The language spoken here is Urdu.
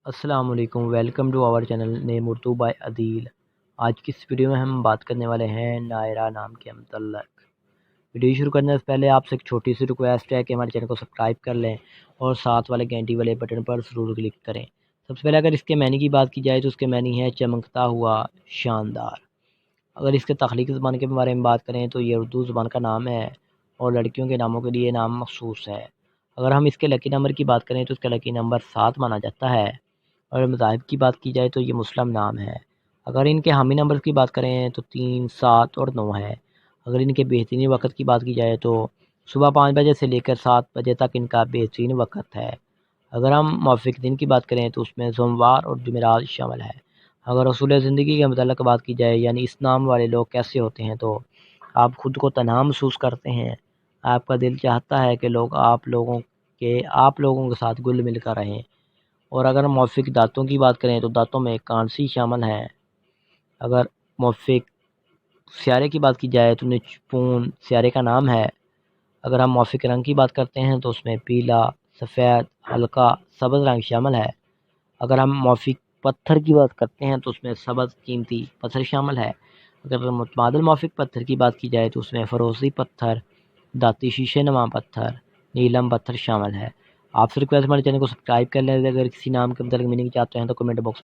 السلام علیکم، welcome to our channel name Urdu by Adeel. آج کی اس ویڈیو میں ہم بات کرنے والے ہیں نائرہ نام کے متعلق۔ ویڈیو شروع کرنے سے پہلے آپ سے ایک چھوٹی سی ریکویسٹ ہے کہ ہمارے چینل کو سبسکرائب کر لیں اور ساتھ والے گھنٹی والے بٹن پر ضرور کلک کریں۔ سب سے پہلے اگر اس کے معنی کی بات کی جائے تو اس کے معنی ہے چمکتا ہوا، شاندار۔ اگر اس کے تخلیقی زبان کے بارے میں بات کریں تو یہ اردو زبان کا نام ہے اور لڑکیوں کے ناموں کے لیے نام مخصوص ہے۔ اگر ہم اس کے لکی نمبر کی بات کریں تو اس کا لکی نمبر 7 مانا جاتا ہے، اور مذاہب کی بات کی جائے تو یہ مسلم نام ہے۔ اگر ان کے حامی نمبر کی بات کریں تو 3، 7 اور 9 ہے۔ اگر ان کے بہترین وقت کی بات کی جائے تو صبح 5 بجے سے لے کر 7 بجے تک ان کا بہترین وقت ہے۔ اگر ہم موافق دن کی بات کریں تو اس میں سوموار اور جمعرات شامل ہے۔ اگر اصول زندگی کے متعلق بات کی جائے یعنی اس نام والے لوگ کیسے ہوتے ہیں تو آپ خود کو تنہا محسوس کرتے ہیں، آپ کا دل چاہتا ہے کہ لوگ آپ لوگوں کے ساتھ گل مل کر رہیں۔ اور اگر موافق دانتوں کی بات کریں تو دانتوں میں کانسی شامل ہیں۔ اگر موافق سیارے کی بات کی جائے تو نچپون سیارے کا نام ہے۔ اگر ہم موافق رنگ کی بات کرتے ہیں تو اس میں پیلا، سفید، ہلکا سبز رنگ شامل ہے۔ اگر ہم موافق پتھر کی بات کرتے ہیں تو اس میں سبز قیمتی پتھر شامل ہے۔ اگر متبادل موافق پتھر کی بات کی جائے تو اس میں فروزی پتھر، دھاتی شیشے نما پتھر، نیلم پتھر شامل ہے۔ آپ سے ریکویسٹ ہمارے چینل کو سبسکرائب کر لیں۔ اگر کسی نام کے متعلق میننگ چاہتے ہیں تو کمنٹ باکس